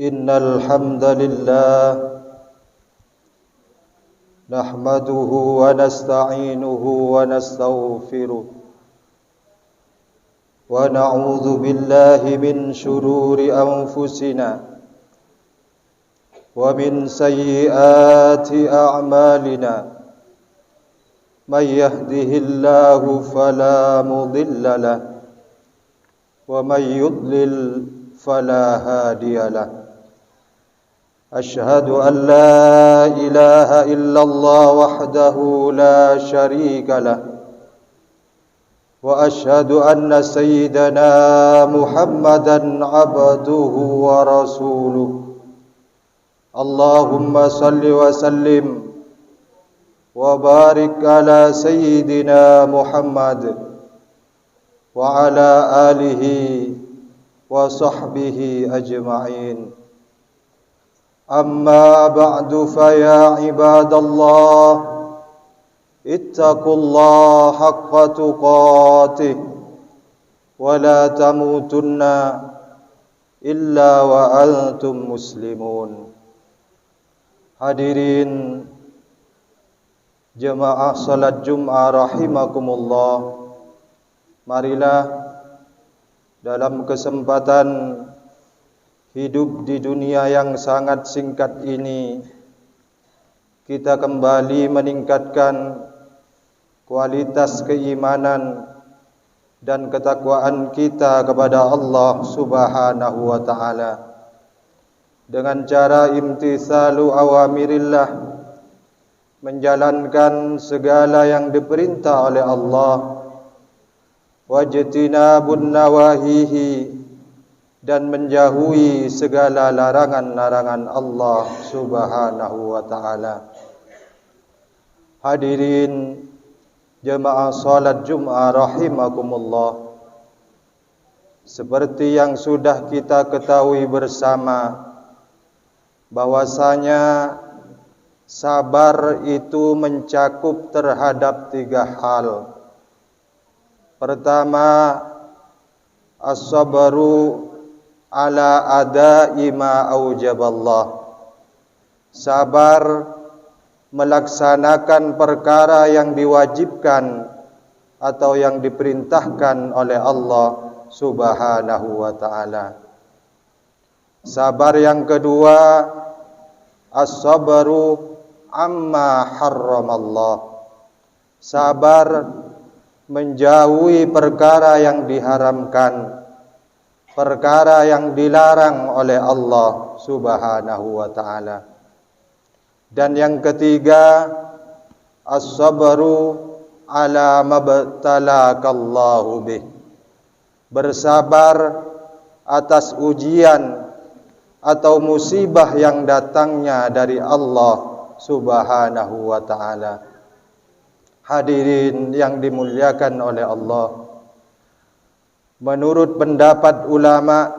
Innal hamdalillah nahmaduhu wa nasta'inuhu wa nastaghfiruh wa na'udzu billahi min shururi anfusina wa min sayyiati a'malina may yahdihillahu fala mudilla lahu wa may yudlil fala hadiya lahu. أشهد أن لا إله إلا الله وحده لا شريك له وأشهد أن سيدنا محمدا عبده ورسوله اللهم صل وسلم وبارك على سيدنا محمد وعلى آله وصحبه أجمعين. أما بعد فيا عباد الله اتقوا الله حق تقاته ولا تموتن إلا وأنتم مسلمون. Hadirin jemaah salat Jum'ah rahimakumullah, marilah dalam kesempatan hidup di dunia yang sangat singkat ini kita kembali meningkatkan kualitas keimanan dan ketakwaan kita kepada Allah Subhanahu wa taala dengan cara imtithalu awamirillah, menjalankan segala yang diperintah oleh Allah, wajtinabun nawahihi, dan menjauhi segala larangan-larangan Allah Subhanahu wa taala. Hadirin jemaah salat Jum'ah rahimakumullah, seperti yang sudah kita ketahui bersama bahwasanya sabar itu mencakup terhadap 3 hal. Pertama, as-sabru ala adai ma aujaballah, sabar melaksanakan perkara yang diwajibkan atau yang diperintahkan oleh Allah Subhanahu wa taala. Sabar yang kedua, as-sabru amma harramallah, sabar menjauhi perkara yang diharamkan, perkara yang dilarang oleh Allah Subhanahu wa taala. Dan yang ketiga, as-sabru ala mabtalakallahu bih, bersabar atas ujian atau musibah yang datangnya dari Allah Subhanahu wa taala. Hadirin yang dimuliakan oleh Allah, menurut pendapat ulama,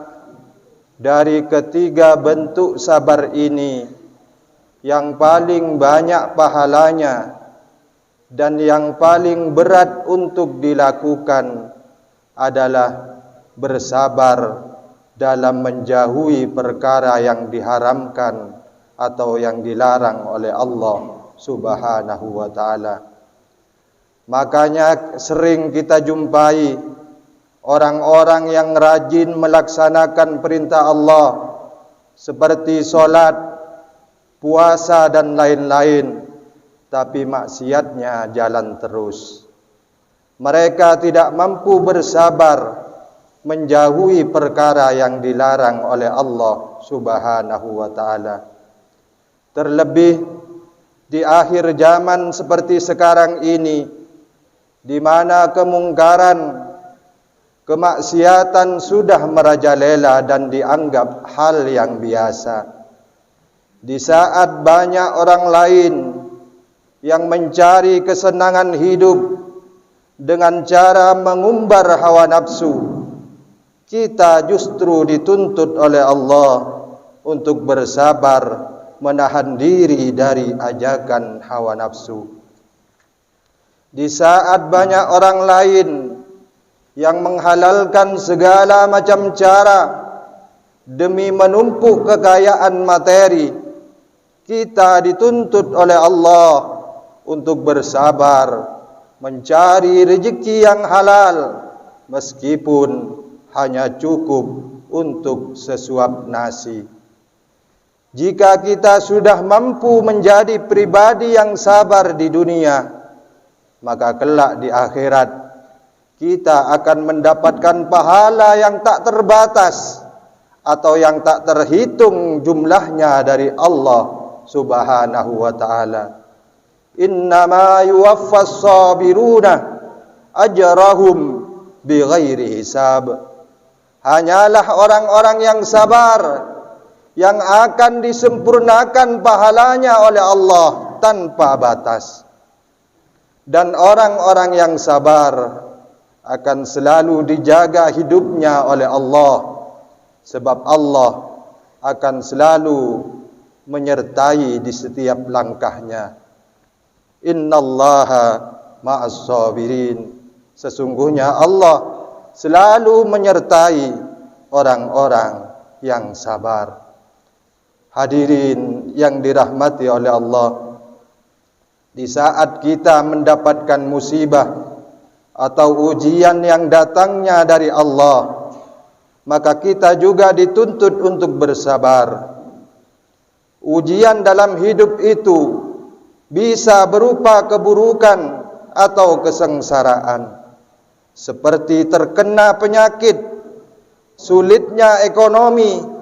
dari ketiga bentuk sabar ini yang paling banyak pahalanya dan yang paling berat untuk dilakukan adalah bersabar dalam menjauhi perkara yang diharamkan atau yang dilarang oleh Allah Subhanahu wa taala. Makanya sering kita jumpai orang-orang yang rajin melaksanakan perintah Allah seperti solat, puasa dan lain-lain, tapi maksiatnya jalan terus. Mereka tidak mampu bersabar menjauhi perkara yang dilarang oleh Allah Subhanahu wa taala. Terlebih di akhir zaman seperti sekarang ini, di mana kemungkaran, kemaksiatan sudah merajalela dan dianggap hal yang biasa. Di saat banyak orang lain yang mencari kesenangan hidup dengan cara mengumbar hawa nafsu, kita justru dituntut oleh Allah untuk bersabar menahan diri dari ajakan hawa nafsu. Di saat banyak orang lain yang menghalalkan segala macam cara demi menumpuk kekayaan materi, kita dituntut oleh Allah untuk bersabar mencari rezeki yang halal meskipun hanya cukup untuk sesuap nasi. Jika kita sudah mampu menjadi pribadi yang sabar di dunia, maka kelak di akhirat kita akan mendapatkan pahala yang tak terbatas atau yang tak terhitung jumlahnya dari Allah Subhanahu wa ta'ala. Innama yuwaffas sabiruna ajrahum bighairi hisab. Hanyalah orang-orang yang sabar yang akan disempurnakan pahalanya oleh Allah tanpa batas. Dan orang-orang yang sabar akan selalu dijaga hidupnya oleh Allah, sebab Allah akan selalu menyertai di setiap langkahnya. Innallaha ma'as sabirin. Sesungguhnya Allah selalu menyertai orang-orang yang sabar. Hadirin yang dirahmati oleh Allah, di saat kita mendapatkan musibah atau ujian yang datangnya dari Allah, maka kita juga dituntut untuk bersabar. Ujian dalam hidup itu bisa berupa keburukan atau kesengsaraan, seperti terkena penyakit, sulitnya ekonomi,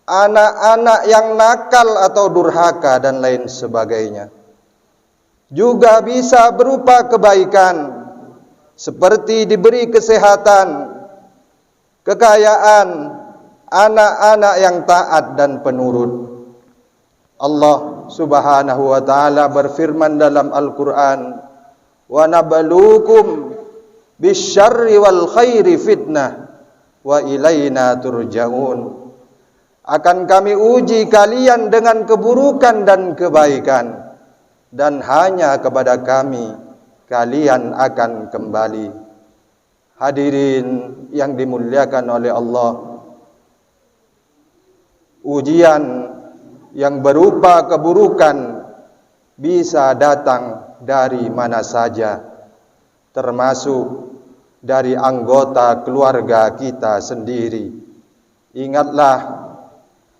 anak-anak yang nakal atau durhaka, dan lain sebagainya. Juga bisa berupa kebaikan, seperti diberi kesehatan, kekayaan, anak-anak yang taat dan penurut. Allah Subhanahu wa ta'ala berfirman dalam Al-Quran, wa nabluukum bisyarri wal khairi fitnah wa ilaina turja'un. Akan kami uji kalian dengan keburukan dan kebaikan, dan hanya kepada kami kalian akan kembali. Hadirin yang dimuliakan oleh Allah, ujian yang berupa keburukan bisa datang dari mana saja, termasuk dari anggota keluarga kita sendiri. Ingatlah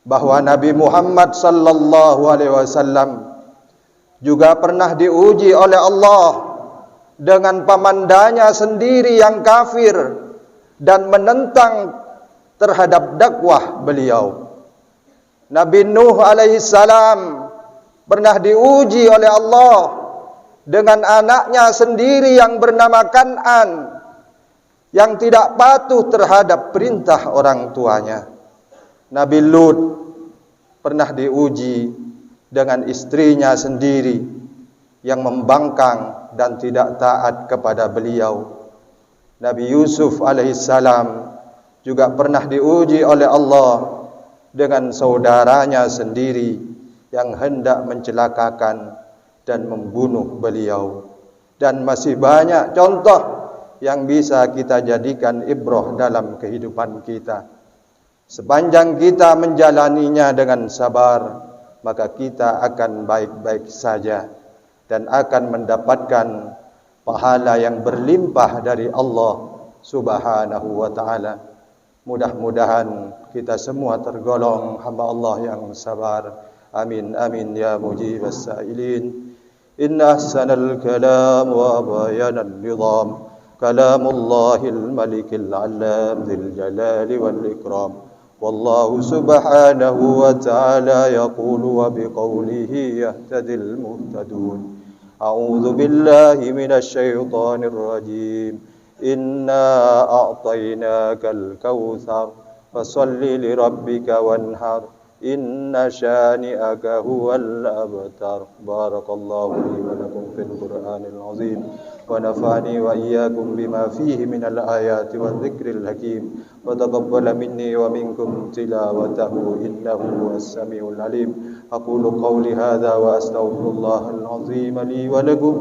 bahwa Nabi Muhammad sallallahu alaihi wasallam juga pernah diuji oleh Allah dengan pamandanya sendiri yang kafir dan menentang terhadap dakwah beliau. Nabi Nuh alaihi salam pernah diuji oleh Allah dengan anaknya sendiri yang bernama Kan'an, yang tidak patuh terhadap perintah orang tuanya. Nabi Lut pernah diuji dengan istrinya sendiri yang membangkang dan tidak taat kepada beliau. Nabi Yusuf alaihissalam juga pernah diuji oleh Allah dengan saudaranya sendiri yang hendak mencelakakan dan membunuh beliau. Dan masih banyak contoh yang bisa kita jadikan ibrah dalam kehidupan kita. Sepanjang kita menjalaninya dengan sabar, maka kita akan baik-baik saja dan akan mendapatkan pahala yang berlimpah dari Allah Subhanahu wa ta'ala. Mudah-mudahan kita semua tergolong hamba Allah yang sabar. Amin amin ya mujibas sa'ilin. Inna ahsanal kalam wa bayanal nizam kalamullahil malikil alam dzil jalali wal ikram. والله سبحانه وتعالى يقول وبقوله يهتدي المهتدون. أعوذ بالله من الشيطان الرجيم. إنا أعطيناك الكوثر فصل لربك وانحر إن شانئك هو الأبتر. بارك الله لي ولكم في القرآن العظيم ونفعني وإياكم بما فيه من الآيات والذكر الحكيم وتقبل مني ومنكم تلاوته إنه هو السميع العليم. أقول قولي هذا وأستغفر الله العظيم لي ولكم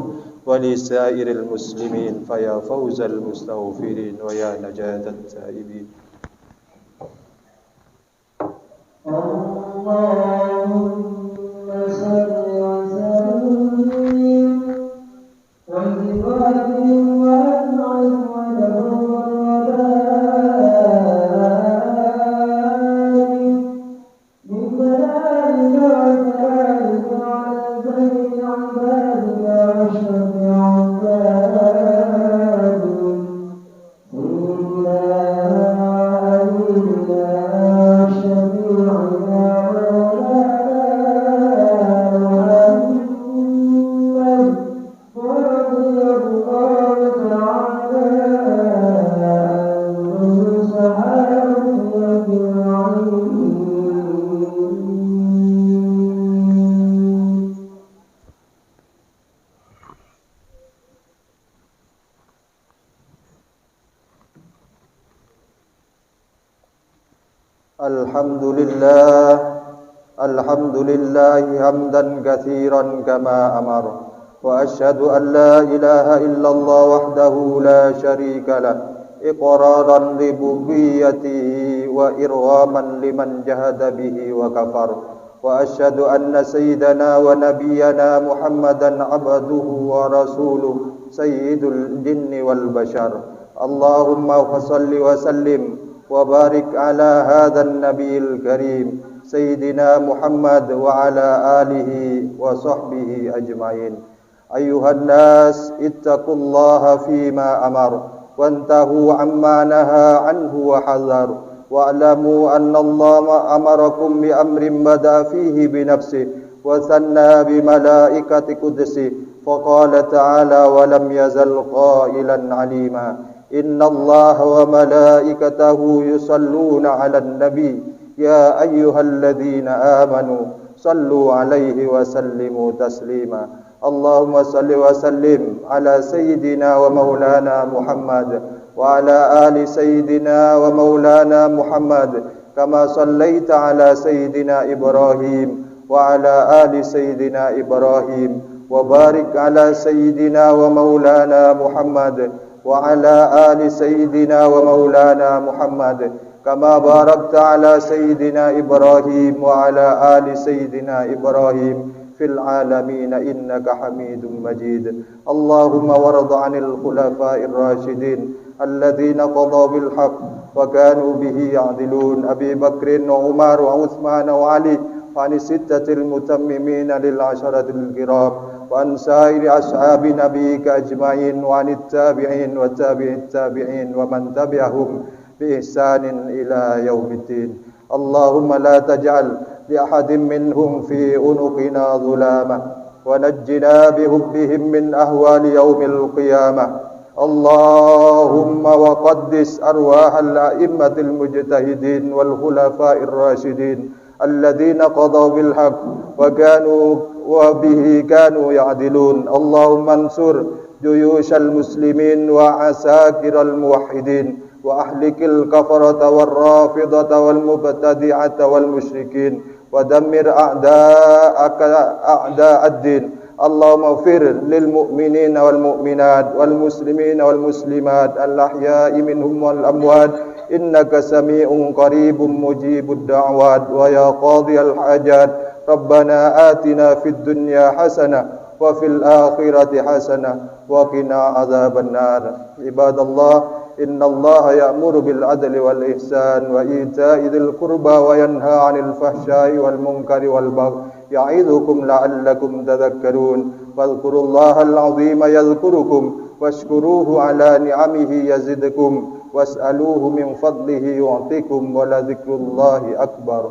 ولسائر المسلمين فيا فوز المستغفرين ويا نجاة التائبين. الحمد لله حمدا كثيرا كما أمر وأشهد أن لا إله إلا الله وحده لا شريك له إقرارا لربوبيته وإرغاما لمن جهد به وكفر وأشهد أن سيدنا ونبينا محمدا عبده ورسوله سيد الجن والبشر اللهم صل وسلم وبارك على هذا النبي الكريم سيدنا محمد وعلى آله وصحبه أجمعين أيها الناس اتقوا الله فيما أمر وانتهوا عما نهى عنه وحذر واعلموا أن الله أمركم بأمر بدأ فيه بنفسه وثنى بملائكة قدسه فقال تعالى ولم يزل قائلا عليما إن الله وملائكته يصلون على النبي يا أيها الذين آمنوا صلوا عليه وسلموا تسليما اللهم صل وسلم على سيدنا ومولانا محمد وعلى آل سيدنا ومولانا محمد كما صليت على سيدنا إبراهيم وعلى آل سيدنا إبراهيم وبارك على سيدنا ومولانا محمد وعلى آل سيدنا ومولانا محمد كما باركت على سيدنا إبراهيم وعلى آل سيدنا إبراهيم في العالمين إنك حميد مجيد اللهم وارض عن الخلفاء الراشدين الذين قضوا بالحق وكانوا به يعدلون أبي بكر وعمر وعثمان وعلي وعن الستة المتممين للعشرة الكرام وعن سائر أصحاب نبيك أجمعين وعن التابعين وتابع التابعين ومن تبعهم بإحسان إلى يوم الدين اللهم لا تجعل لأحد منهم في عنقنا ظلامة ونجنا بحبهم من أهوال يوم القيامة اللهم وقدس أرواح الأئمة المجتهدين والخلفاء الراشدين الذين قضوا بالحق وبه كانوا يعدلون اللهم انصر جيوش المسلمين وعساكر الموحدين وأهلك الكفرة والرافضة والمبتدعة والمشركين ودمر أعداءك أعداء الدين اللهم اغفر للمؤمنين والمؤمنات والمسلمين والمسلمات الأحياء منهم والأموات إنك سميع قريب مجيب الدعوات ويا قاضي الحاجات ربنا آتنا في الدنيا حسنة وفي الآخرة حسنة وقنا عذاب النار عباد الله إن الله يأمر بالعدل والإحسان وإيتاء ذي القربى وينهى عن الفحشاء والمنكر والبغي يعظكم لعلكم تذكرون واذكروا الله العظيم يذكركم واشكروه على نعمه يزدكم واسألوه من فضله يعطكم ولذكر الله أكبر